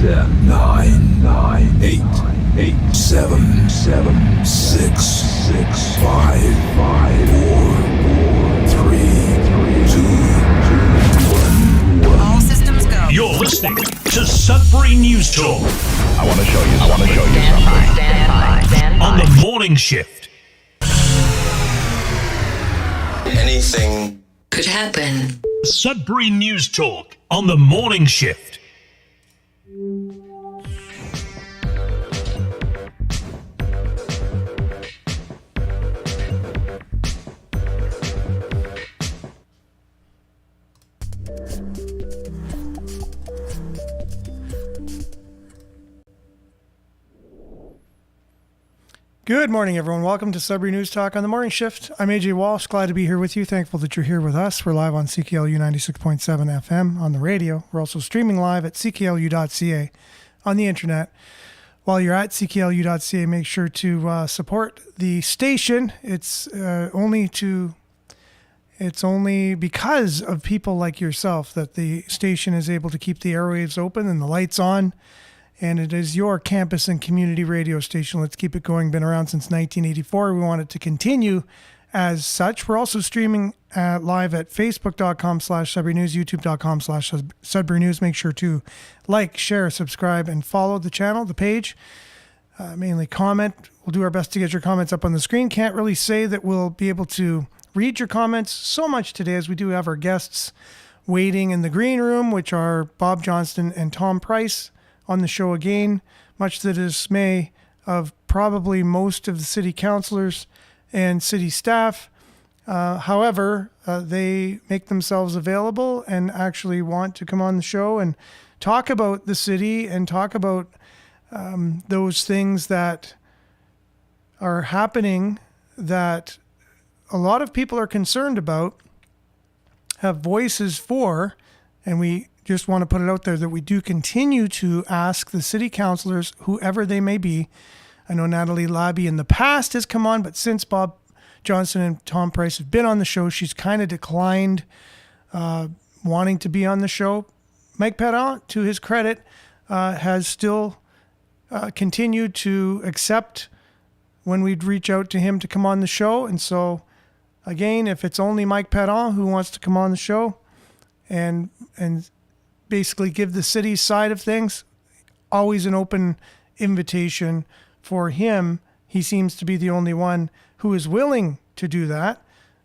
10, 9, 8, 7, 6, 5, 4, 3, 2, 1. All systems go. You're listening to Sudbury News Talk. I want to show you something. Stand by. On the morning shift. Anything Could happen. Sudbury News Talk on the morning shift. Good morning, everyone. Welcome to Sudbury News Talk on the morning shift. I'm AJ Walsh. Glad to be here with you. Thankful that you're here with us. We're live on CKLU 96.7 FM on the radio. We're also streaming live at cklu.ca on the internet. While you're at cklu.ca, make sure to support the station. It's only because of people like yourself that the station is able to keep the airwaves open and the lights on. And it is your campus and community radio station. Let's keep it going. Been around since 1984. We want it to continue as such. We're also streaming live at facebook.com/Sudbury News, youtube.com/Sudbury News. Make sure to like, share, subscribe, and follow the channel, the page. Mainly comment. We'll do our best to get your comments up on the screen. Can't really say that we'll be able to read your comments so much today, as we do have our guests waiting in the green room, which are Bob Johnston and Tom Price, on the show again, much to the dismay of probably most of the city councillors and city staff. However, they make themselves available and actually want to come on the show and talk about the city and talk about those things that are happening that a lot of people are concerned about, have voices for, and we just want to put it out there that we do continue to ask the city councillors, whoever they may be. I know Natalie Labby in the past has come on, but since Bob Johnston and Tom Price have been on the show, she's kind of declined wanting to be on the show. Mike Perrin, to his credit, has still continued to accept when we'd reach out to him to come on the show. And so, again, if it's only Mike Perrin who wants to come on the show and basically give the city's side of things, always an open invitation for him. He seems to be the only one who is willing to do that,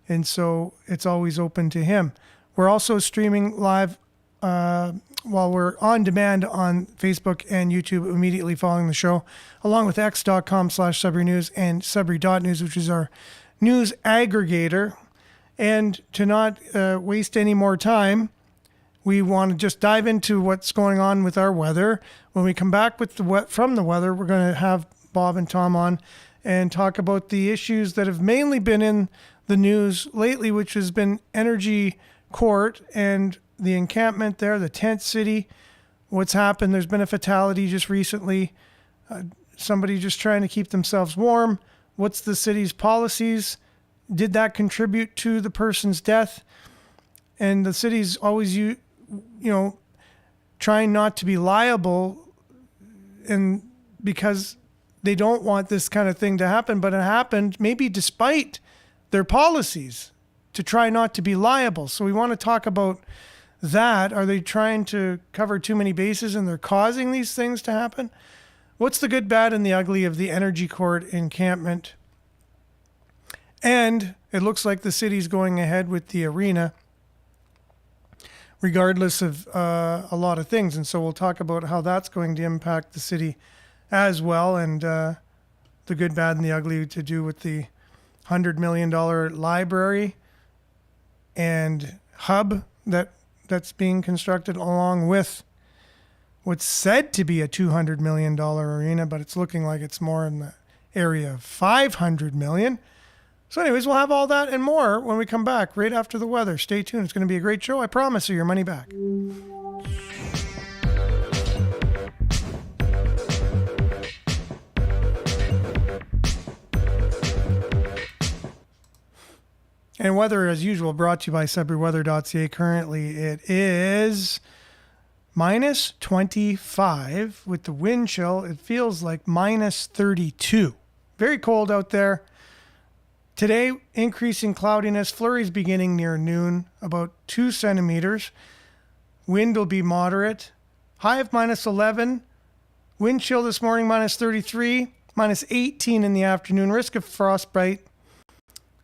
and so it's always open to him. We're also streaming live while we're on demand on Facebook and YouTube immediately following the show, along with x.com/Sudbury News and Sudbury.news, which is our news aggregator. And to not waste any more time, we want to just dive into what's going on with our weather. When we come back with from the weather, we're going to have Bob and Tom on and talk about the issues that have mainly been in the news lately, which has been Energy Court and the encampment there, the tent city. What's happened? There's been a fatality just recently. Somebody just trying to keep themselves warm. What's the city's policies? Did that contribute to the person's death? And the city's always trying not to be liable, and because they don't want this kind of thing to happen, but it happened maybe despite their policies to try not to be liable. So we want to talk about that. Are they trying to cover too many bases and they're causing these things to happen? What's the good, bad, and the ugly of the Energy Court encampment? And it looks like the city's going ahead with the arena, regardless of a lot of things. And so we'll talk about how that's going to impact the city as well, and the good, bad, and the ugly to do with the $100 million library and hub that's being constructed, along with what's said to be a $200 million arena, but it's looking like it's more in the area of $500 million. So anyways, we'll have all that and more when we come back right after the weather. Stay tuned. It's going to be a great show. I promise you your money back. And weather, as usual, brought to you by SudburyWeather.ca. Currently, it is minus 25 with the wind chill. It feels like minus 32. Very cold out there. Today, increasing cloudiness, flurries beginning near noon, about 2 centimeters. Wind will be moderate. High of minus 11. Wind chill this morning, minus 33. Minus 18 in the afternoon. Risk of frostbite.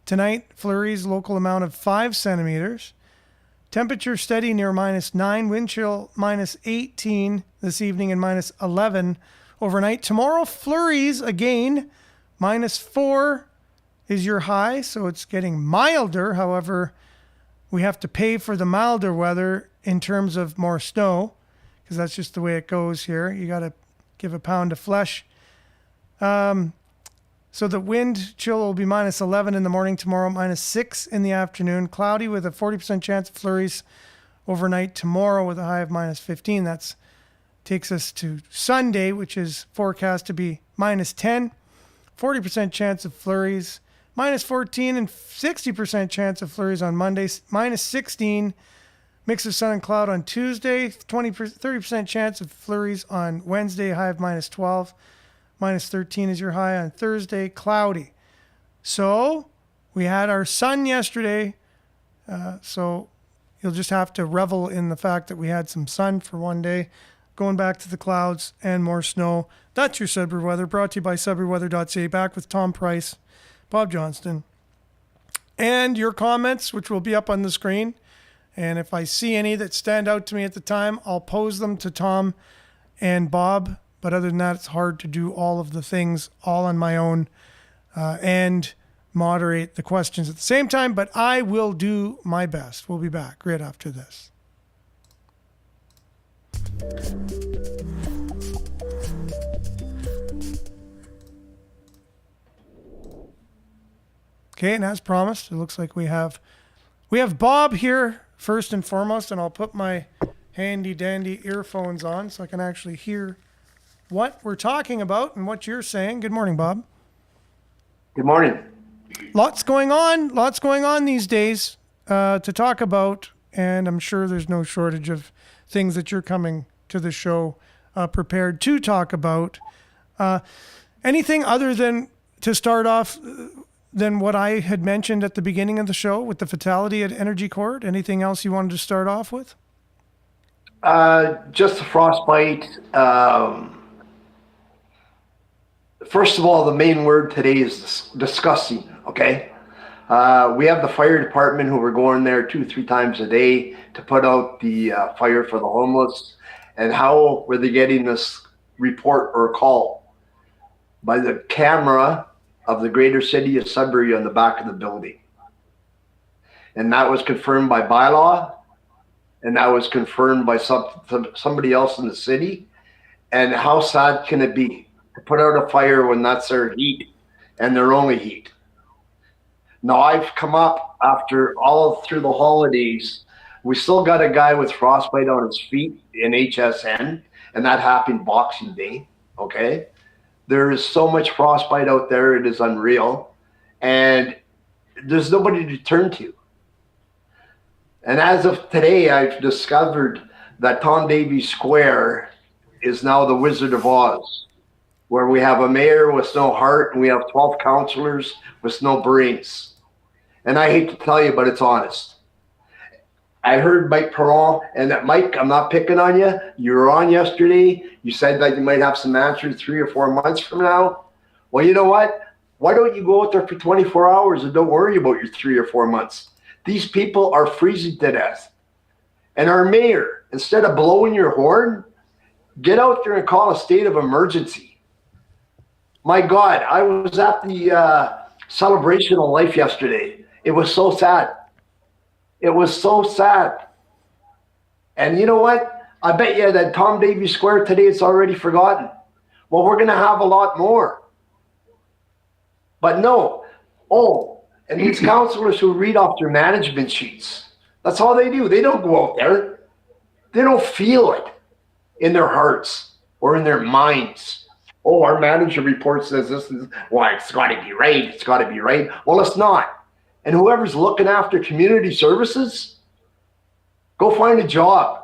Tonight, flurries, local amount of 5 centimeters. Temperature steady near minus 9. Wind chill minus 18 this evening and minus 11 overnight. Tomorrow, flurries again. Minus 4 is your high, so it's getting milder. However, we have to pay for the milder weather in terms of more snow, because that's just the way it goes here. You got to give a pound of flesh. So the wind chill will be minus 11 in the morning tomorrow, minus 6 in the afternoon. Cloudy with a 40% chance of flurries overnight tomorrow with a high of minus 15. That takes us to Sunday, which is forecast to be minus 10. 40% chance of flurries, minus 14, and 60% chance of flurries on Monday, minus 16, mix of sun and cloud on Tuesday, 30% chance of flurries on Wednesday, high of minus 12, minus 13 is your high on Thursday, cloudy. So we had our sun yesterday, so you'll just have to revel in the fact that we had some sun for one day. Going back to the clouds and more snow. That's your Sudbury weather, brought to you by SudburyWeather.ca. Back with Tom Price, Bob Johnston, and your comments, which will be up on the screen. And if I see any that stand out to me at the time, I'll pose them to Tom and Bob. But other than that, it's hard to do all of the things all on my own and moderate the questions at the same time. But I will do my best. We'll be back right after this. Okay, and as promised, it looks like we have Bob here first and foremost, and I'll put my handy dandy earphones on so I can actually hear what we're talking about and what you're saying. Good morning, Bob. Good morning. Lots going on these days to talk about, and I'm sure there's no shortage of things that you're coming to the show prepared to talk about. Anything other than, to start off, than what I had mentioned at the beginning of the show with the fatality at Energy Court? Anything else you wanted to start off with? Just the frostbite. First of all, the main word today is disgusting, okay? We have the fire department who were going there 2-3 times a day to put out the fire for the homeless. And how were they getting this report or call? By the camera of the greater city of Sudbury on the back of the building. And that was confirmed by bylaw, and that was confirmed by somebody else in the city. And how sad can it be to put out a fire when that's their heat and their only heat? Now, I've come up after all through the holidays. We still got a guy with frostbite on his feet in HSN, and that happened Boxing Day, okay? There is so much frostbite out there, it is unreal. And there's nobody to turn to. And as of today, I've discovered that Tom Davies Square is now the Wizard of Oz, where we have a mayor with no heart and we have 12 councillors with no brains. And I hate to tell you, but it's honest. I heard Mike Perron, and that Mike, I'm not picking on you. You were on yesterday. You said that you might have some answers 3 or 4 months from now. Well, you know what? Why don't you go out there for 24 hours and don't worry about your 3 or 4 months? These people are freezing to death. And our mayor, instead of blowing your horn, get out there and call a state of emergency. My God, I was at the celebration of life yesterday. It was so sad. It was so sad. And you know what? I bet you that Tom Davies Square today it's already forgotten. Well, we're going to have a lot more. But no. Oh, and these counselors who read off their management sheets, that's all they do. They don't go out there. They don't feel it in their hearts or in their minds. Oh, our manager report says this is, well, it's got to be right. It's got to be right. Well, it's not. And whoever's looking after community services, go find a job.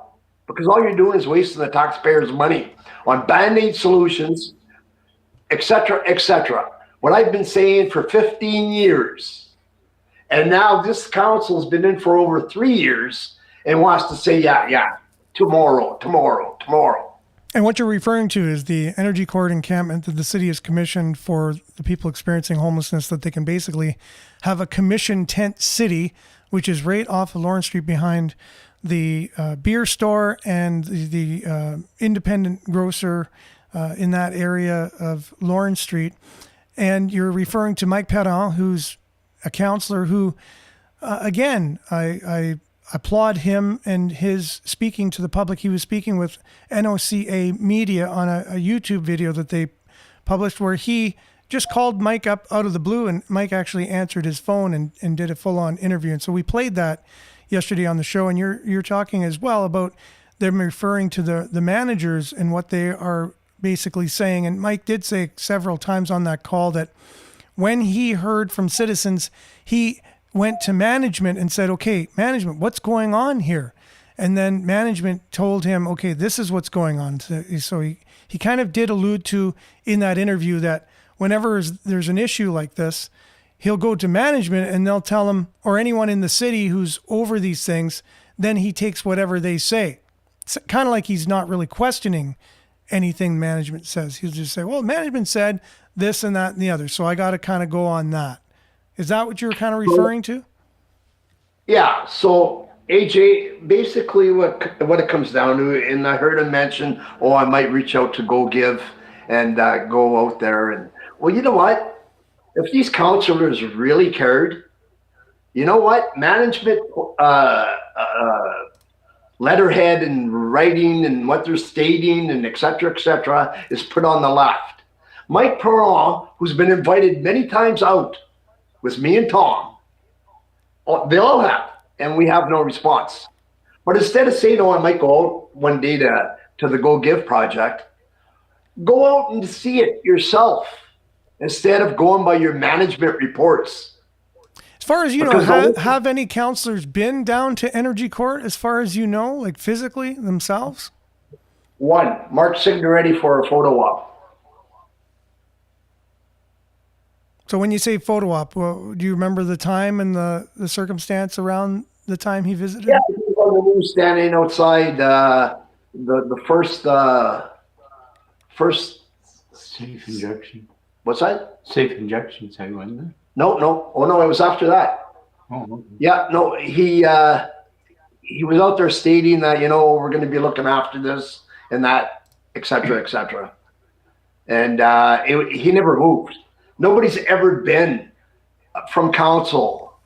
because all you're doing is wasting the taxpayers' money on Band-Aid solutions, et cetera, what I've been saying for 15 years. And now this council's been in for over 3 years and wants to say, yeah, tomorrow. And what you're referring to is the energy court encampment that the city has commissioned for the people experiencing homelessness, that they can basically have a commission tent city, which is right off of Lawrence Street behind the beer store and the independent grocer in that area of Lawrence Street. And you're referring to Mike Perrin, who's a counselor who, again, I applaud him and his speaking to the public. He was speaking with NOCA Media on a YouTube video that they published where he just called Mike up out of the blue, and Mike actually answered his phone and did a full-on interview. And so we played that yesterday on the show, and you're talking as well about them referring to the managers and what they are basically saying. And Mike did say several times on that call that when he heard from citizens, he went to management and said, okay, management, what's going on here? And then management told him, okay, this is what's going on. So he kind of did allude to in that interview that whenever there's an issue like this, he'll go to management and they'll tell him, or anyone in the city who's over these things, then he takes whatever they say. It's kind of like he's not really questioning anything management says. He'll just say, well, management said this and that and the other, so I got to kind of go on that. Is that what you're kind of referring to? Yeah. So AJ, basically what it comes down to, and I heard him mention, I might reach out to Go Give and go out there. And well, you know what? If these councillors really cared, you know what? Management letterhead and writing and what they're stating and et cetera, is put on the left. Mike Perrin, who's been invited many times out with me and Tom, they all have, and we have no response. But instead of saying, I might go out one day to the Go Give project, go out and see it yourself instead of going by your management reports. As far as you know, have any counselors been down to Energy Court, as far as you know, like physically themselves? One, Mark Signoretti for a photo op. So when you say photo op, do you remember the time and the circumstance around the time he visited? Yeah, he was on the news standing outside the first safe injection. What's that? Safe injection thing, wasn't it? No. Oh no, it was after that. Oh, okay. Yeah, no, he was out there stating that, we're going to be looking after this and that, et cetera. And he never moved. Nobody's ever been from council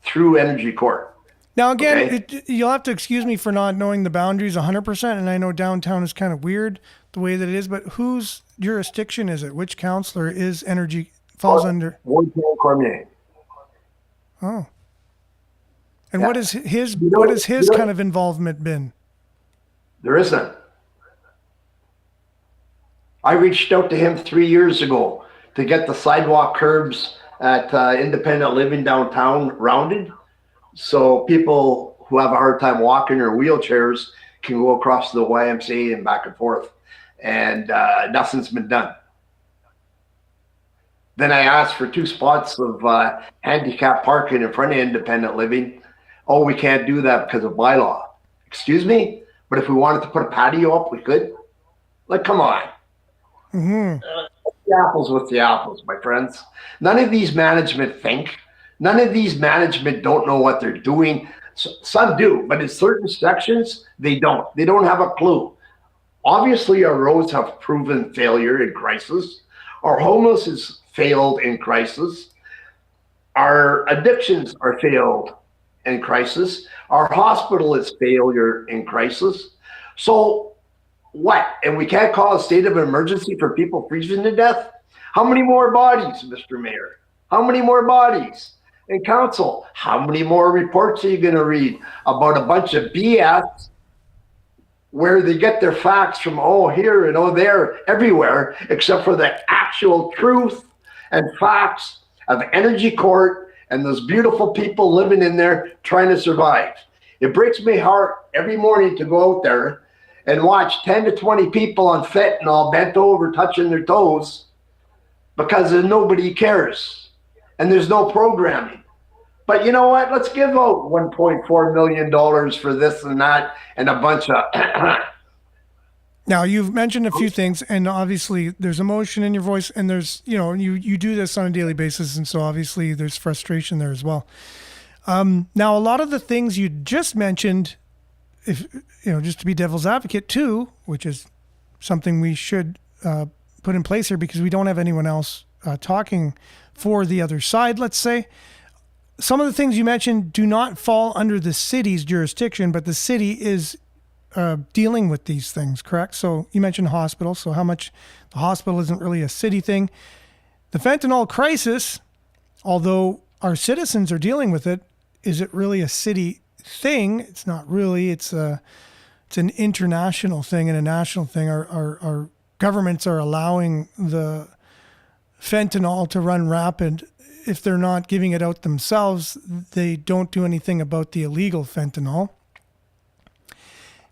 through Energy Court. Now, again, okay? You'll have to excuse me for not knowing the boundaries 100%, and I know downtown is kind of weird the way that it is, but whose jurisdiction is it? Which councillor is Energy falls under? Ward Cormier. Oh. And what is his kind of involvement been? There isn't. I reached out to him 3 years ago to get the sidewalk curbs at Independent Living downtown rounded, so people who have a hard time walking or wheelchairs can go across the YMCA and back and forth. And nothing's been done. Then I asked for 2 spots of handicap parking in front of Independent Living. Oh, we can't do that because of bylaw. Excuse me? But if we wanted to put a patio up, we could. Like, come on. Mm-hmm. The apples with the apples, my friends. None of these management think. None of these management don't know what they're doing. Some do, but in certain sections, they don't. They don't have a clue. Obviously, our roads have proven failure in crisis. Our homeless has failed in crisis. Our addictions are failed in crisis. Our hospital is failure in crisis. So what? And we can't call a state of emergency for people freezing to death? How many more bodies, Mr. Mayor? How many more bodies? And council, how many more reports are you going to read about a bunch of BS where they get their facts from here and there, everywhere, except for the actual truth and facts of Energy Court and those beautiful people living in there trying to survive. It breaks my heart every morning to go out there and watch 10 to 20 people on fentanyl bent over touching their toes because nobody cares and there's no programming. But you know what? Let's give out $1.4 million for this and that and a bunch of... Now, you've mentioned a few things, and obviously there's emotion in your voice, and there's, you do this on a daily basis, and so obviously there's frustration there as well. Now, a lot of the things you just mentioned, if just to be devil's advocate too, which is something we should put in place here because we don't have anyone else talking for the other side, let's say. Some of the things you mentioned do not fall under the city's jurisdiction, but the city is dealing with these things, correct? So you mentioned hospitals, so how much the hospital isn't really a city thing. The fentanyl crisis, although our citizens are dealing with it, is it really a city thing? It's not really. It's an international thing and a national thing. Our governments are allowing the fentanyl to run rapid. If they're not giving it out themselves, they don't do anything about the illegal fentanyl.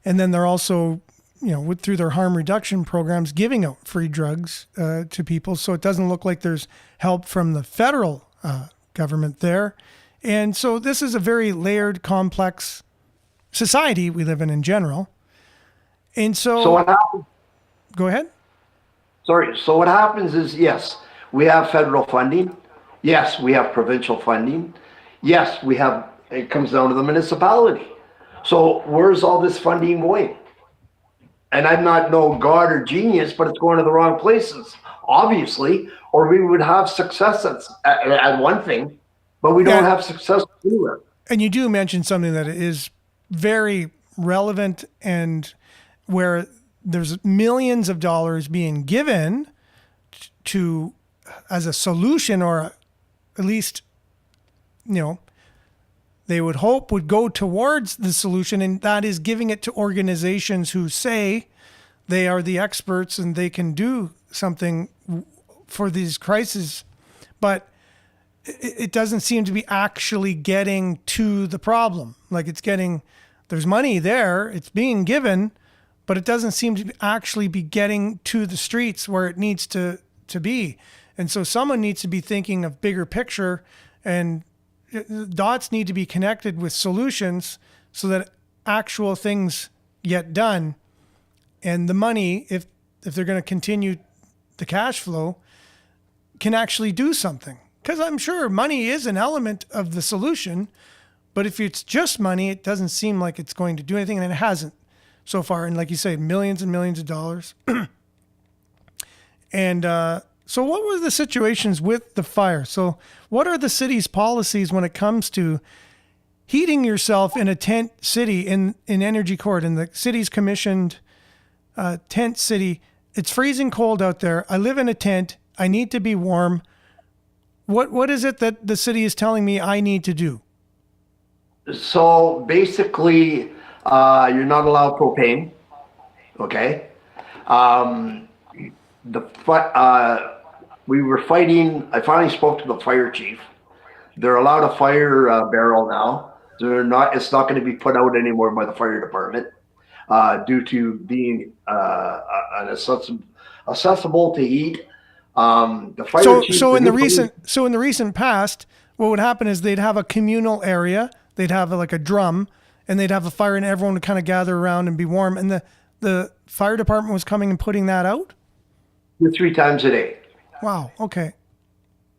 And then they're also, through their harm reduction programs, giving out free drugs to people. So it doesn't look like there's help from the federal government there. And so this is a very layered, complex society we live in general. And so what happens? Go ahead. Sorry. So what happens is, yes, we have federal funding. Yes, we have provincial funding. Yes, it comes down to the municipality. So where's all this funding going? And I'm not no god or genius, but it's going to the wrong places, obviously, or we would have success at one thing, but we don't have success anywhere. And you do mention something that is very relevant and where there's millions of dollars being given to as a solution, or at least, they would hope would go towards the solution, and that is giving it to organizations who say they are the experts and they can do something for these crises. But it doesn't seem to be actually getting to the problem. Like there's money there, it's being given, but it doesn't seem to actually be getting to the streets where it needs to be. And so someone needs to be thinking of bigger picture, and dots need to be connected with solutions so that actual things get done. And the money, if they're going to continue the cash flow, can actually do something. Because I'm sure money is an element of the solution, but if it's just money, it doesn't seem like it's going to do anything, and it hasn't so far. And like you say, millions and millions of dollars. And so what were the situations with the fire? So what are the city's policies when it comes to heating yourself in a tent city in Energy Court, in the city's commissioned tent city? It's freezing cold out there. I live in a tent. I need to be warm. What is it that the city is telling me I need to do? So basically, you're not allowed propane. Okay. We were fighting. I finally spoke to the fire chief. They're allowed a fire barrel now. It's not going to be put out anymore by the fire department due to being accessible to heat. The fire chief. So in the recent past, what would happen is they'd have a communal area. They'd have like a drum, and they'd have a fire, and everyone would kind of gather around and be warm. And the fire department was coming and putting that out 3 times a day. Wow. Okay.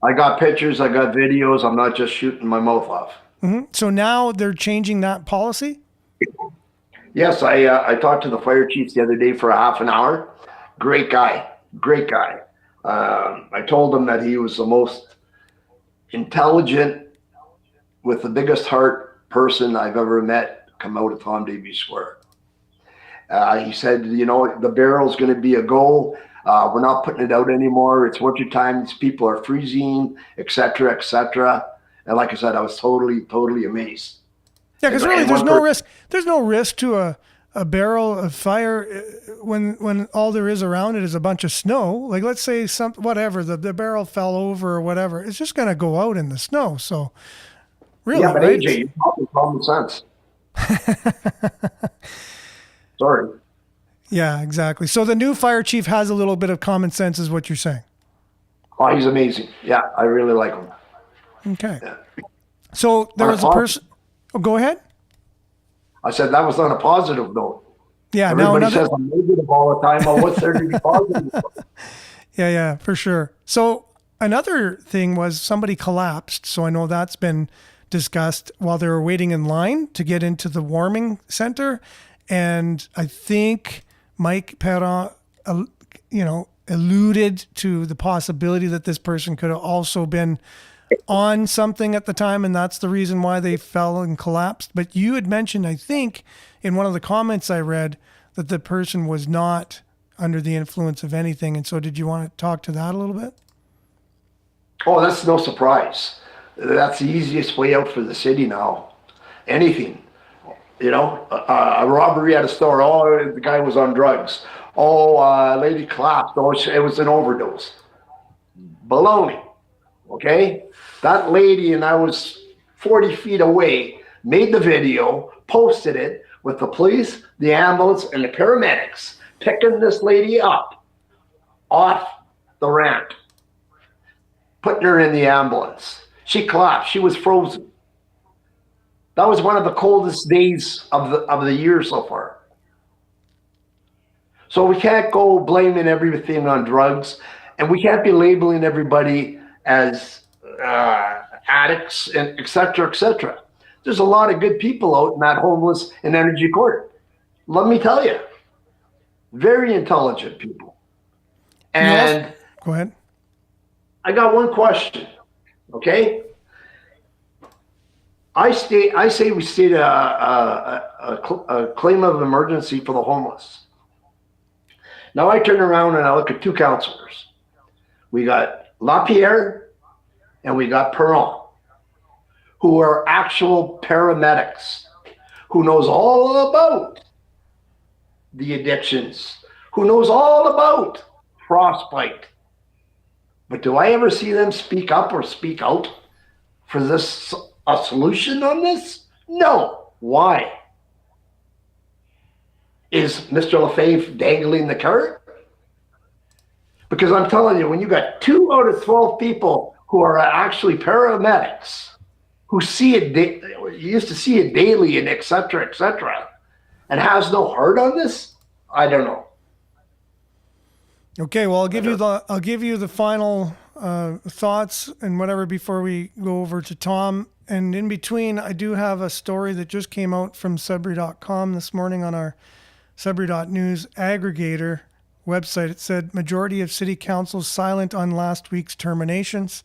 I got pictures. I got videos. I'm not just shooting my mouth off. Mm-hmm. So now they're changing that policy? Yes, I talked to the fire chief the other day for a half an hour. Great guy. I told him that he was the most intelligent, with the biggest heart person I've ever met come out of Tom Davey Square. He said, the barrel's going to be a go. We're not putting it out anymore. It's winter time. These people are freezing, et cetera, et cetera. And like I said, I was totally amazed. Yeah, because really, there's no risk. There's no risk to a barrel of fire when all there is around it is a bunch of snow. Like, let's say the barrel fell over or whatever. It's just going to go out in the snow. So, really, yeah, but right? AJ, you're talking common sense. Sorry. Yeah, exactly. So the new fire chief has a little bit of common sense, is what you're saying. Oh, he's amazing. Yeah, I really like him. Okay. Yeah. So there On a was a person. Oh, go ahead. I said that was on a positive note. Yeah. Now Everybody another. says I'm negative all the time. Well, what's there to be positive about? Yeah, for sure. So another thing was somebody collapsed. So I know that's been discussed while they were waiting in line to get into the warming center. And I think Mike Perron, alluded to the possibility that this person could have also been on something at the time, and that's the reason why they fell and collapsed. But you had mentioned, I think, in one of the comments I read, that the person was not under the influence of anything. And so did you want to talk to that a little bit? Oh, that's no surprise. That's the easiest way out for the city now. Anything. A robbery at a store. Oh, the guy was on drugs. Oh, lady collapsed. Oh, it was an overdose. Baloney. Okay? That lady, and I was 40 feet away, made the video, posted it with the police, the ambulance, and the paramedics picking this lady up off the ramp, putting her in the ambulance. She collapsed. She was frozen. That was one of the coldest days of the year so far. So we can't go blaming everything on drugs, and we can't be labeling everybody as addicts and et cetera, et cetera. There's a lot of good people out in that homeless and energy court. Let me tell you, very intelligent people. And go ahead. I got one question, okay? I say we state a claim of emergency for the homeless. Now I turn around and I look at two counselors. We got LaPierre and we got Perron, who are actual paramedics, who knows all about the addictions, who knows all about frostbite. But do I ever see them speak up or speak out for this, a solution on this? No. Why? Is Mr. Lefebvre dangling the carrot? Because I'm telling you, when you got 2 out of 12 people who are actually paramedics, who see it, used to see it daily and et cetera, and has no heart on this, I don't know. Okay, well, I'll give you the final thoughts and whatever before we go over to Tom. And in between, I do have a story that just came out from Sudbury.com this morning on our Sudbury.news aggregator website. It said majority of city councils silent on last week's terminations.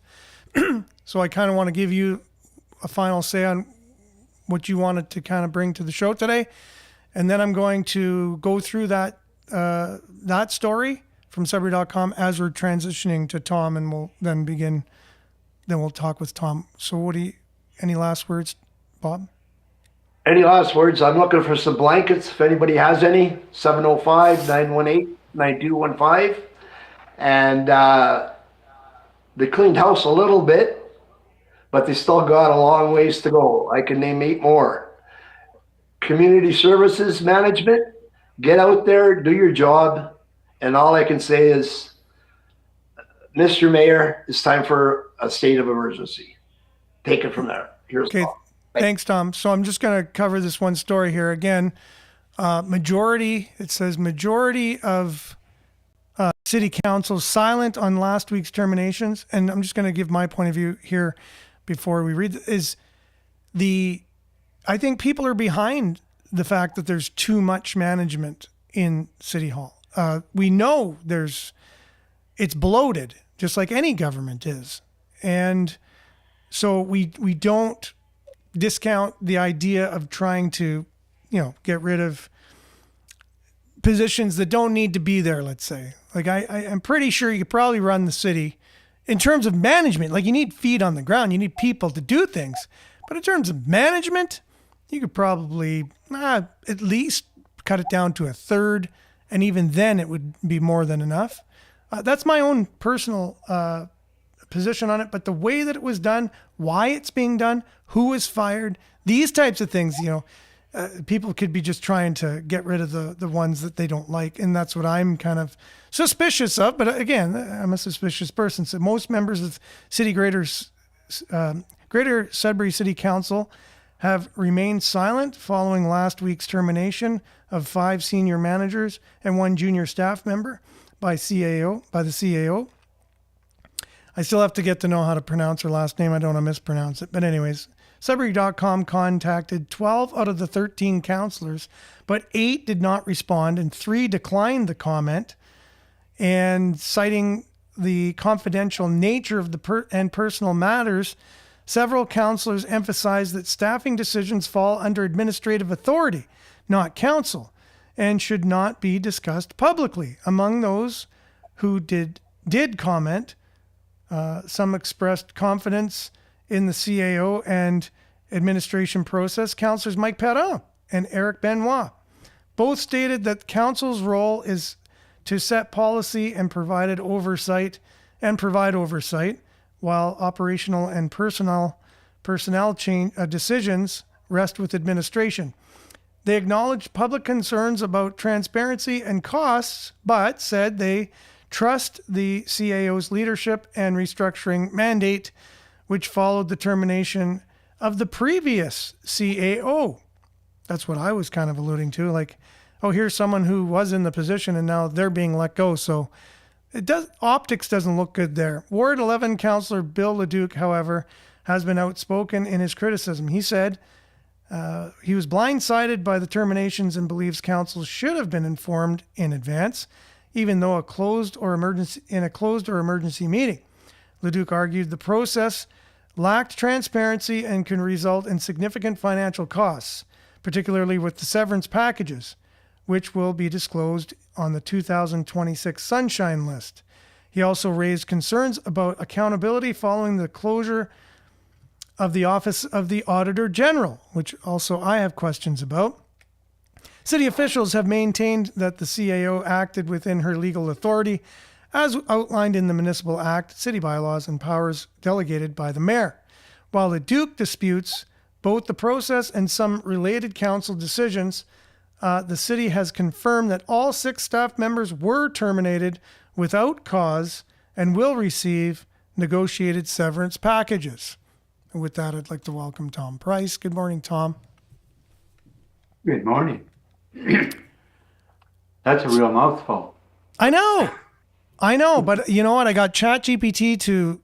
So I kind of want to give you a final say on what you wanted to kind of bring to the show today. And then I'm going to go through that story from Sudbury.com as we're transitioning to Tom, and we'll then we'll talk with Tom. So any last words, Bob? Any last words? I'm looking for some blankets. If anybody has any, 705-918-9215. And they cleaned house a little bit, but they still got a long ways to go. I can name 8 more. Community services management, get out there, do your job. And all I can say is, Mr. Mayor, it's time for a state of emergency. Take it from there. Here's okay. Tom. Thanks, Tom. So I'm just going to cover this one story here again. It says majority of city council silent on last week's terminations. And I'm just going to give my point of view here before we read I think people are behind the fact that there's too much management in City Hall. We know it's bloated, just like any government is. And so we don't discount the idea of trying to, get rid of positions that don't need to be there, let's say. Like I'm pretty sure you could probably run the city in terms of management. Like you need feet on the ground, you need people to do things. But in terms of management, you could probably at least cut it down to a third. And even then it would be more than enough. That's my own personal position on it. But the way that it was done, why it's being done, who was fired, these types of things, people could be just trying to get rid of the ones that they don't like. And that's what I'm kind of suspicious of. But again, I'm a suspicious person. So most members of Greater Sudbury City Council have remained silent following last week's termination of 5 senior managers and 1 junior staff member by the CAO. I still have to get to know how to pronounce her last name. I don't want to mispronounce it. But anyways, Sudbury.com contacted 12 out of the 13 councillors, but 8 did not respond and 3 declined the comment. And citing the confidential nature of the personal matters, several councillors emphasized that staffing decisions fall under administrative authority, not council, and should not be discussed publicly. Among those who did comment, some expressed confidence in the CAO and administration process. Councillors Mike Perrin and Eric Benoit both stated that council's role is to set policy and provide oversight, while operational and personnel change decisions rest with administration. They acknowledged public concerns about transparency and costs, but said they trust the CAO's leadership and restructuring mandate, which followed the termination of the previous CAO. That's what I was kind of alluding to. Like, oh, here's someone who was in the position and now they're being let go. So optics doesn't look good there. Ward 11 Councillor Bill Leduc, however, has been outspoken in his criticism. He said he was blindsided by the terminations and believes council should have been informed in advance, even though in a closed or emergency meeting. Leduc argued the process lacked transparency and can result in significant financial costs, particularly with the severance packages, which will be disclosed on the 2026 Sunshine List. He also raised concerns about accountability following the closure of the Office of the Auditor General, which also I have questions about. City officials have maintained that the CAO acted within her legal authority, as outlined in the Municipal Act, city bylaws, and powers delegated by the mayor. While the Duke disputes both the process and some related council decisions, the city has confirmed that all 6 staff members were terminated without cause and will receive negotiated severance packages. And with that, I'd like to welcome Tom Price. Good morning, Tom. Good morning. That's a real mouthful. I know, but you know what? I got ChatGPT to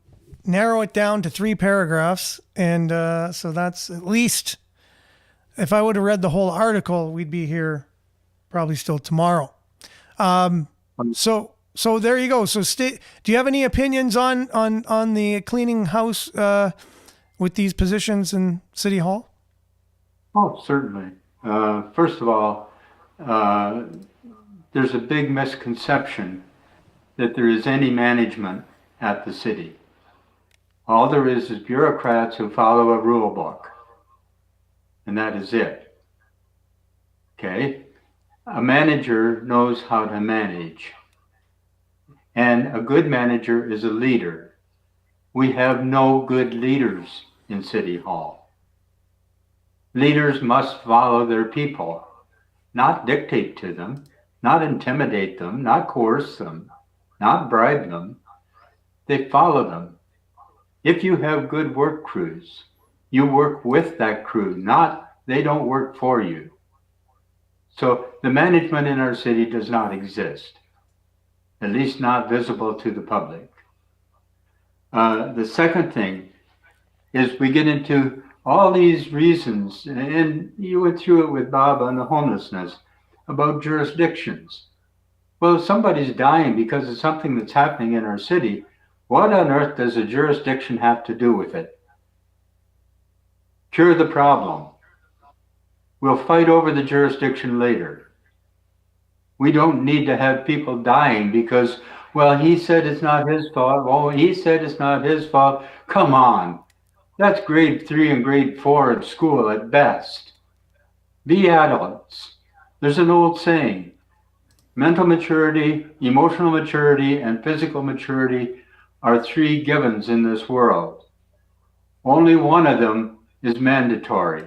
narrow it down to 3 paragraphs, and so that's at least, if I would have read the whole article, we'd be here probably still tomorrow. So there you go. So do you have any opinions on the cleaning house with these positions in City Hall? Oh, certainly. First of all, there's a big misconception that there is any management at the city. All there is bureaucrats who follow a rule book, and that is it. Okay? A manager knows how to manage, and a good manager is a leader. We have no good leaders in City Hall. Leaders must follow their people, not dictate to them, not intimidate them, not coerce them, not bribe them. They follow them. If you have good work crews, you work with that crew, not they don't work for you. So the management in our city does not exist, at least not visible to the public. The second thing is we get into all these reasons, and you went through it with Bob on the homelessness, about jurisdictions. Well, if somebody's dying because of something that's happening in our city, what on earth does a jurisdiction have to do with it? Cure the problem. We'll fight over the jurisdiction later. We don't need to have people dying because, well, he said it's not his fault. Oh, he said it's not his fault. Come on. That's grade 3 and grade 4 at school at best. Be adults. There's an old saying, mental maturity, emotional maturity, and physical maturity are 3 givens in this world. Only one of them is mandatory.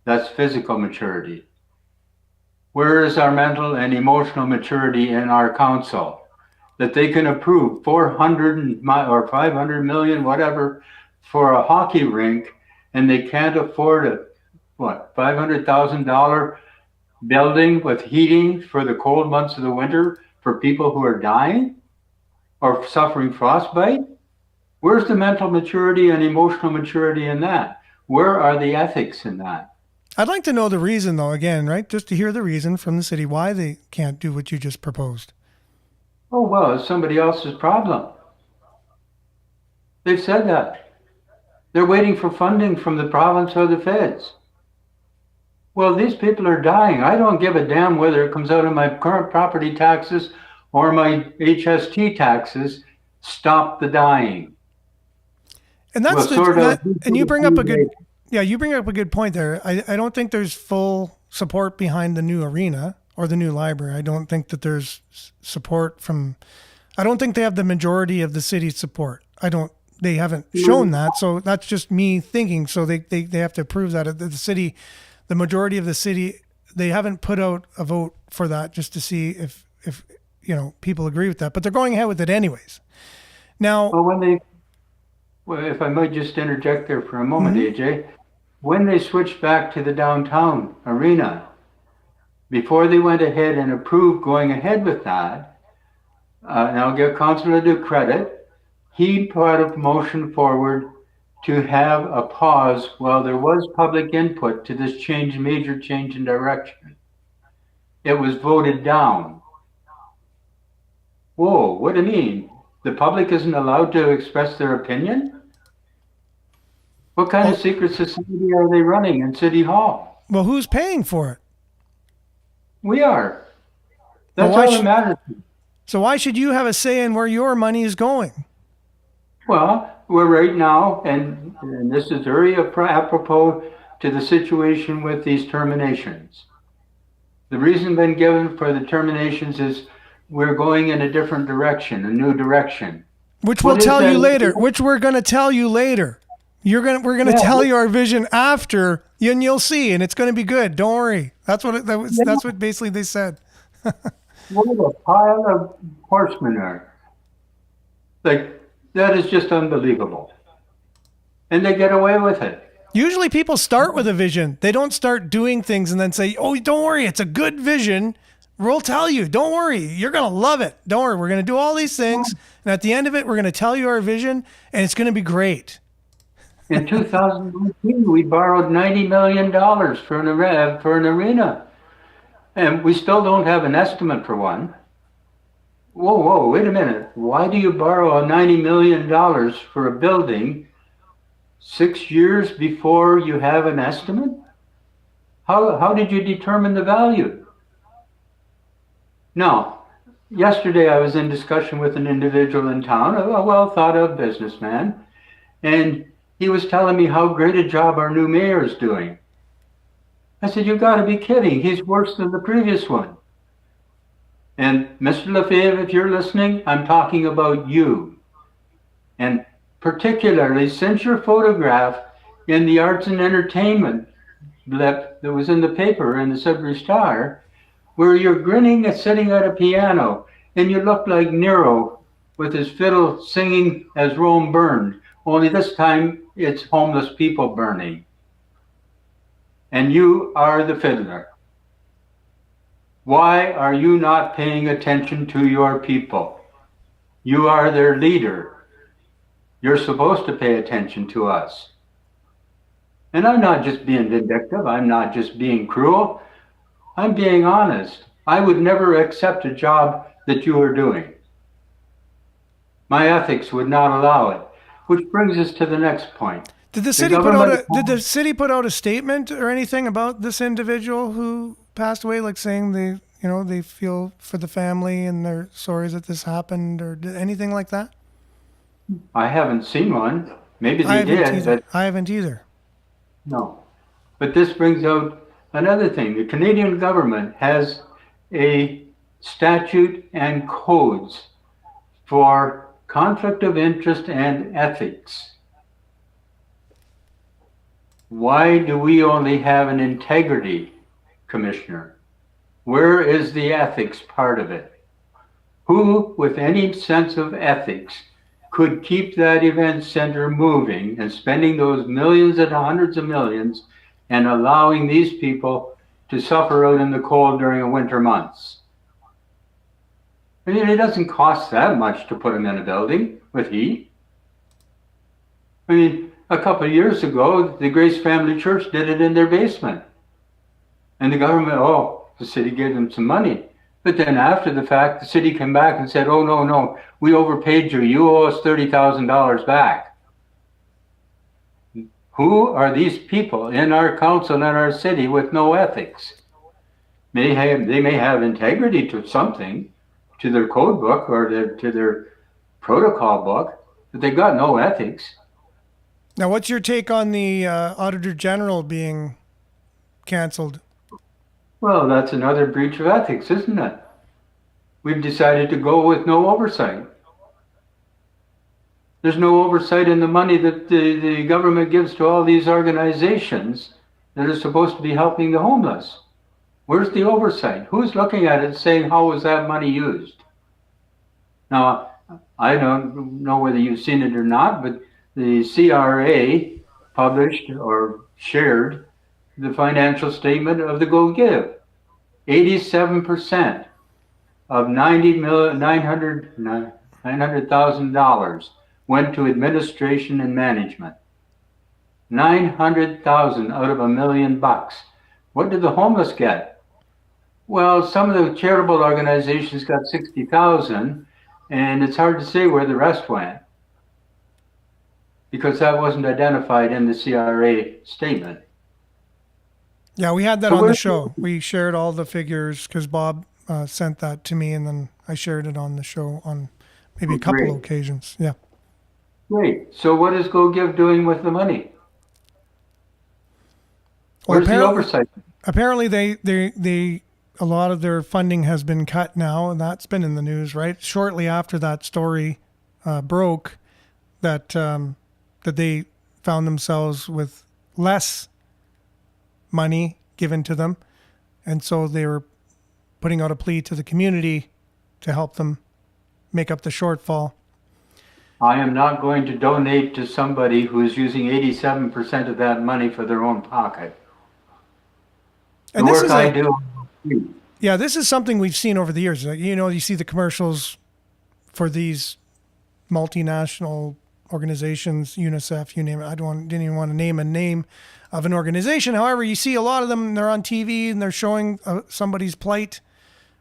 That's physical maturity. Where is our mental and emotional maturity in our council? That they can approve 400 or 500 million, whatever, for a hockey rink, and they can't afford a, $500,000 building with heating for the cold months of the winter for people who are dying or suffering frostbite? Where's the mental maturity and emotional maturity in that? Where are the ethics in that? I'd like to know the reason, though, again, right? Just to hear the reason from the city why they can't do what you just proposed. Oh, well, it's somebody else's problem. They've said that. They're waiting for funding from the province or the feds. Well, these people are dying. I don't give a damn whether it comes out of my current property taxes or my HST taxes. Stop the dying. And that's and you bring up a good, you bring up a good point there. I don't think there's full support behind the new arena or the new library. I don't think that there's support I don't think they have the majority of the city's support. They haven't shown that. So that's just me thinking. So they have to prove that the city, the majority of the city, they haven't put out a vote for that just to see if people agree with that, but they're going ahead with it anyways. Now, if I might just interject there for a moment, AJ, when they switched back to the downtown arena, before they went ahead and approved going ahead with that, and I'll give Councillor Ledoux credit, he put a motion forward to have a pause while there was public input to this major change in direction. It was voted down. Whoa, what do you mean? The public isn't allowed to express their opinion? What kind of secret society are they running in City Hall? Well, who's paying for it? We are. That's all that matters. So why should you have a say in where your money is going? Well, we're right now, and this is very apropos to the situation with these terminations. The reason been given for the terminations is we're going in a different direction, a new direction. Which we'll tell you later. Which we're going to tell you later. We're going to tell you our vision after, and you'll see, and it's going to be good. Don't worry. That's what basically they said. What a pile of horse manure. That is just unbelievable. And they get away with it. Usually people start with a vision. They don't start doing things and then say, oh, don't worry, it's a good vision. We'll tell you, don't worry, you're going to love it. Don't worry, we're going to do all these things. And at the end of it, we're going to tell you our vision, and it's going to be great. In 2019, we borrowed $90 million for an arena. And we still don't have an estimate for one. Whoa, wait a minute. Why do you borrow $90 million for a building 6 years before you have an estimate? How did you determine the value? Now, yesterday I was in discussion with an individual in town, a well-thought-of businessman, and he was telling me how great a job our new mayor is doing. I said, you've got to be kidding. He's worse than the previous one. And Mr. Lefebvre, if you're listening, I'm talking about you. And particularly since your photograph in the arts and entertainment blip that was in the paper in the Sudbury Star, where you're grinning and sitting at a piano, and you look like Nero with his fiddle singing as Rome burned, only this time it's homeless people burning. And you are the fiddler. Why are you not paying attention to your people? You are their leader. You're supposed to pay attention to us. And I'm not just being vindictive. I'm not just being cruel. I'm being honest. I would never accept a job that you are doing. My ethics would not allow it. Which brings us to the next point. Did the city put out a statement or anything about this individual who passed away, like saying they feel for the family and they're sorry that this happened, or anything like that? I haven't seen one. Maybe they did, but I haven't either. No. But this brings out another thing. The Canadian government has a statute and codes for conflict of interest and ethics. Why do we only have an integrity commissioner? Where is the ethics part of it? Who, with any sense of ethics, could keep that event center moving and spending those millions and hundreds of millions and allowing these people to suffer out in the cold during the winter months? I mean, it doesn't cost that much to put them in a building with heat. I mean, a couple of years ago, the Grace Family Church did it in their basement. And the government, the city gave them some money. But then after the fact, the city came back and said, oh, no, we overpaid you. You owe us $30,000 back. Who are these people in our council and our city with no ethics? They may have integrity to something, to their code book or to their protocol book, but they got no ethics. Now, what's your take on the Auditor General being canceled? Well, that's another breach of ethics, isn't it? We've decided to go with no oversight. There's no oversight in the money that the government gives to all these organizations that are supposed to be helping the homeless. Where's the oversight? Who's looking at it saying, how was that money used? Now, I don't know whether you've seen it or not, but the CRA published or shared the financial statement of the Go Give. 87% of $900,000 went to administration and management. 900,000 out of $1 million. What did the homeless get? Well, some of the charitable organizations got 60,000, and it's hard to say where the rest went, because that wasn't identified in the CRA statement. Yeah, we had that on the show. We shared all the figures because Bob sent that to me, and then I shared it on the show on maybe a couple occasions. Yeah. Great. So what is Go Give doing with the money? Where's the oversight? Apparently, they a lot of their funding has been cut now, and that's been in the news, right? Shortly after that story broke, that that they found themselves with less money given to them, and so they were putting out a plea to the community to help them make up the shortfall. I am not going to donate to somebody who is using 87% of that money for their own pocket. And the work I do. Yeah, this is something we've seen over the years. You know, you see the commercials for these multinational organizations, UNICEF, you name it. Didn't even want to name a name of an organization. However, you see a lot of them, they're on TV and they're showing somebody's plight.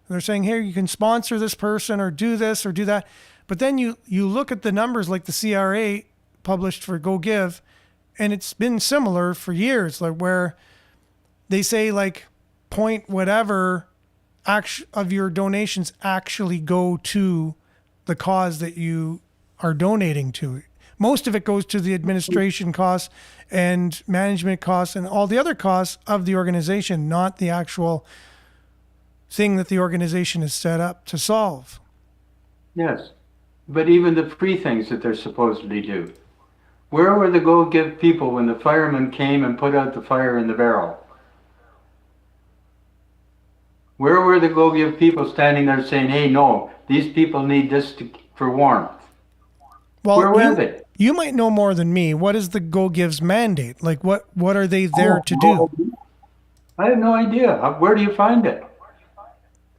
They're saying, here, you can sponsor this person or do this or do that. But then you look at the numbers like the CRA published for Go Give, and it's been similar for years, like where they say like point whatever of your donations actually go to the cause that you are donating to. Most of it goes to the administration costs and management costs and all the other costs of the organization, not the actual thing that the organization is set up to solve. Yes, but even the free things that they're supposedly do. Where were the Go Give people when the firemen came and put out the fire in the barrel? Where were the Go Give people standing there saying, hey, no, these people need this for warmth? Well, where were they? You might know more than me. What is the Go Give's mandate? Like, what are they there to do? I have no idea. Where do you find it?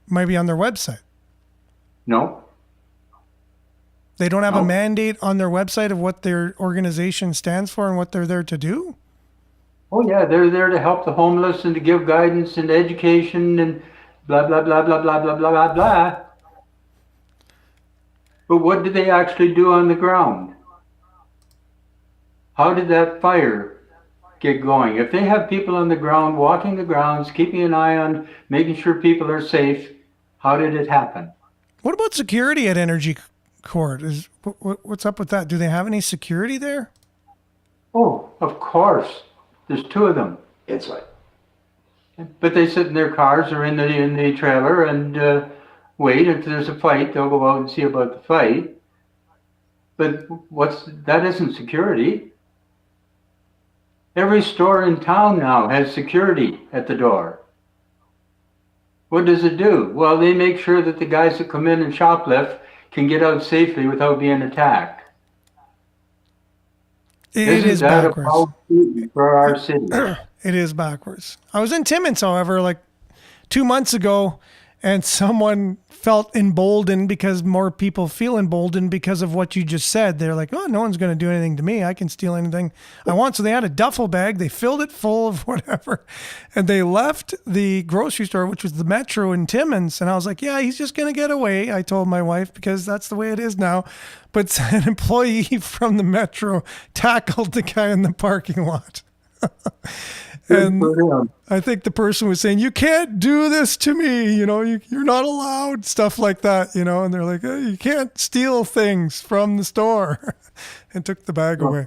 Might be on their website. No. They don't have a mandate on their website of what their organization stands for and what they're there to do? Oh, yeah. They're there to help the homeless and to give guidance and education and blah, blah, blah, blah, blah, blah, blah, blah, blah. But what did they actually do on the ground? How did that fire get going? If they have people on the ground, walking the grounds, keeping an eye on making sure people are safe, how did it happen? What about security at Energy Court? What's up with that? Do they have any security there? Oh, of course. There's two of them. Inside. But they sit in their cars or in the trailer and wait. If there's a fight, they'll go out and see about the fight. But that isn't security. Every store in town now has security at the door. What does it do? Well, they make sure that the guys that come in and shoplift can get out safely without being attacked. It is that backwards. a proud statement for our city? It is backwards. I was in Timmins, however, like 2 months ago, and someone felt emboldened because more people feel emboldened because of what you just said. They're like, oh, no one's going to do anything to me. I can steal anything I want. So they had a duffel bag. They filled it full of whatever, and they left the grocery store, which was the Metro in Timmins. And I was like, yeah, he's just going to get away. I told my wife, because that's the way it is now. But an employee from the Metro tackled the guy in the parking lot. And I think the person was saying, you can't do this to me, you're not allowed, stuff like that, and they're like, you can't steal things from the store, and took the bag away.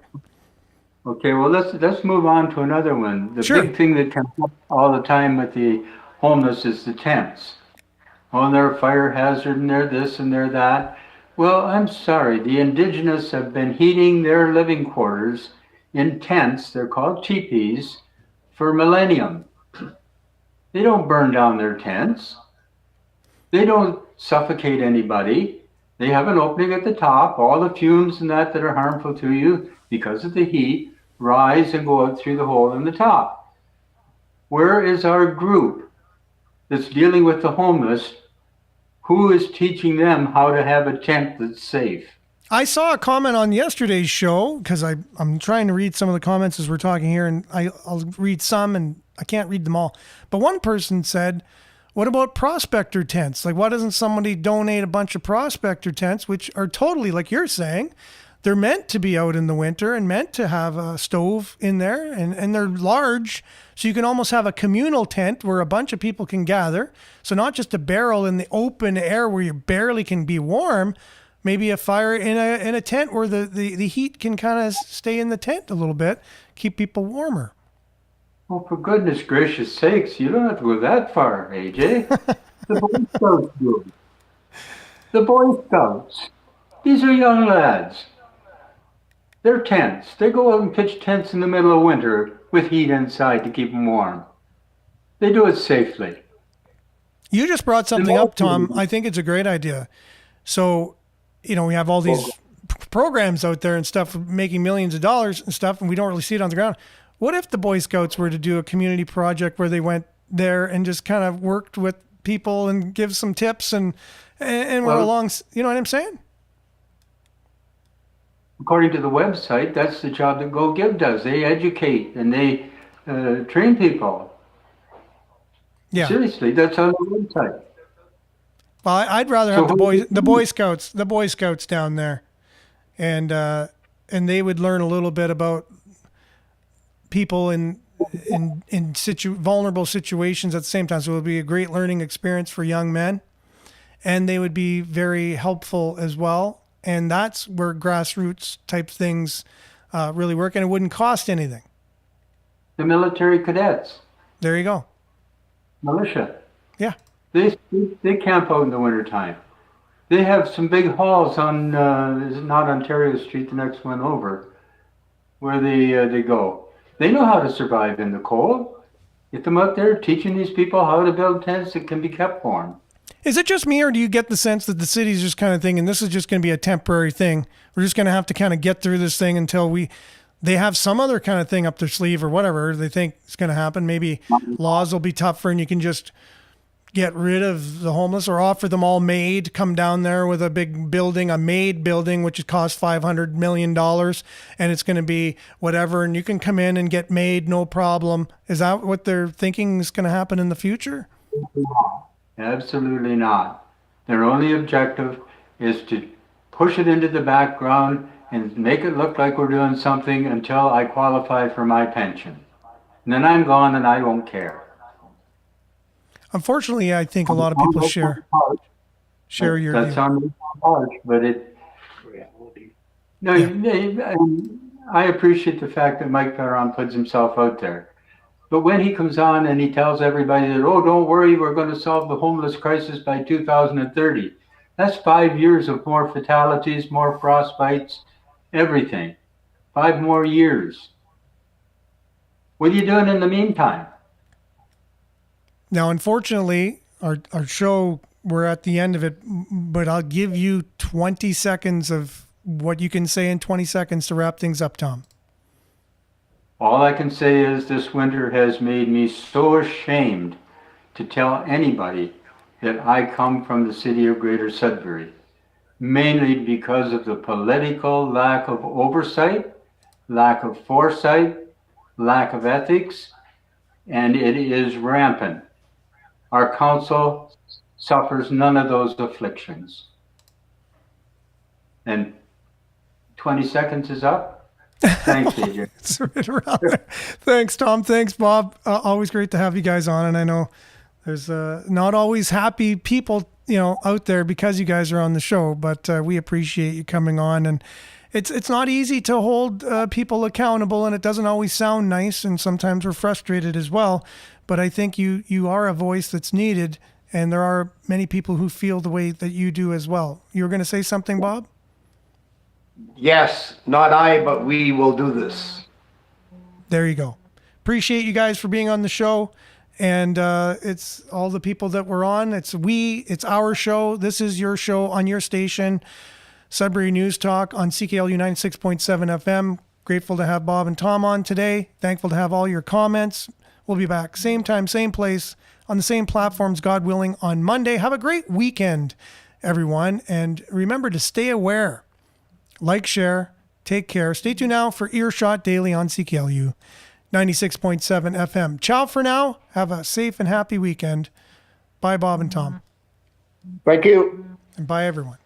Okay, well, let's move on to another one. The Sure. big thing that comes up all the time with the homeless is the tents. Oh, they're a fire hazard, and they're this and they're that. Well, I'm sorry, the indigenous have been heating their living quarters in tents, they're called teepees, for millennium. They don't burn down their tents. They don't suffocate anybody. They have an opening at the top. All the fumes and that are harmful to you because of the heat rise and go out through the hole in the top. Where is our group that's dealing with the homeless? Who is teaching them how to have a tent that's safe? I saw a comment on yesterday's show, because I'm trying to read some of the comments as we're talking here, and I'll read some, and I can't read them all. But one person said, what about prospector tents? Like, why doesn't somebody donate a bunch of prospector tents, which are totally, like you're saying, they're meant to be out in the winter and meant to have a stove in there, and they're large, so you can almost have a communal tent where a bunch of people can gather. So not just a barrel in the open air where you barely can be warm, maybe a fire in a tent where the heat can kind of stay in the tent a little bit, keep people warmer. Oh, for goodness gracious sakes, you don't have to go that far, AJ. The Boy Scouts do. The Boy Scouts. These are young lads. They're tents. They go out and pitch tents in the middle of winter with heat inside to keep them warm. They do it safely. You just brought something up, Tom. I think it's a great idea. So, we have all these programs out there and stuff making millions of dollars and stuff, and we don't really see it on the ground. What if the Boy Scouts were to do a community project where they went there and just kind of worked with people and give some tips and we're along, you know what I'm saying? According to the website, that's the job that Go Give does. They educate and they train people. Yeah. Seriously, that's on the website. Well, I'd rather have the Boy Scouts down there, and they would learn a little bit about people in vulnerable situations at the same time. So it would be a great learning experience for young men, and they would be very helpful as well. And that's where grassroots type things really work, and it wouldn't cost anything. The military cadets. There you go. Militia. Yeah. They camp out in the wintertime. They have some big halls on, not Ontario Street, the next one over, where they go. They know how to survive in the cold. Get them out there teaching these people how to build tents that can be kept warm. Is it just me, or do you get the sense that the city's just kind of thinking this is just going to be a temporary thing? We're just going to have to kind of get through this thing until they have some other kind of thing up their sleeve or whatever they think is going to happen. Maybe laws will be tougher and you can just get rid of the homeless or offer them all made, come down there with a big building, a made building, which would cost $500 million, and it's going to be whatever, and you can come in and get made, no problem. Is that what they're thinking is going to happen in the future? Absolutely not. Their only objective is to push it into the background and make it look like we're doing something until I qualify for my pension. And then I'm gone and I won't care. Unfortunately, I think a lot of people share your That view. sounds harsh, but I appreciate the fact that Mike Perron puts himself out there. But when he comes on and he tells everybody that, oh, don't worry, we're going to solve the homeless crisis by 2030. That's 5 years of more fatalities, more frostbites, everything. 5 more years. What are you doing in the meantime? Now, unfortunately, our show, we're at the end of it, but I'll give you 20 seconds of what you can say in 20 seconds to wrap things up, Tom. All I can say is this winter has made me so ashamed to tell anybody that I come from the city of Greater Sudbury, mainly because of the political lack of oversight, lack of foresight, lack of ethics, and it is rampant. Our council suffers none of those afflictions. And 20 seconds is up. Thanks, AJ. It's right around there. Thanks, Tom. Thanks, Bob. Always great to have you guys on. And I know there's not always happy people, out there because you guys are on the show, but we appreciate you coming on. And it's not easy to hold people accountable, and it doesn't always sound nice, and sometimes we're frustrated as well. But I think you are a voice that's needed, and there are many people who feel the way that you do as well. You were going to say something, Bob? Yes, not I, but we will do this. There you go. Appreciate you guys for being on the show. And it's all the people that were on. It's our show. This is your show on your station, Sudbury News Talk on CKLU 96.7 FM. Grateful to have Bob and Tom on today. Thankful to have all your comments. We'll be back same time, same place, on the same platforms, God willing, on Monday. Have a great weekend, everyone. And remember to stay aware. Like, share, take care. Stay tuned now for Earshot Daily on CKLU 96.7 FM. Ciao for now. Have a safe and happy weekend. Bye, Bob and Tom. Thank you. And bye, everyone.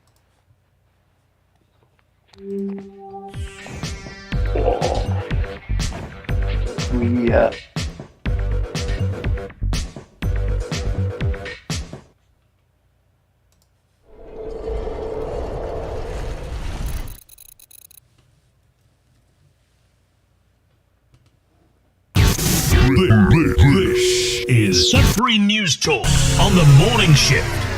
This is Sudbury News Talk on the morning shift.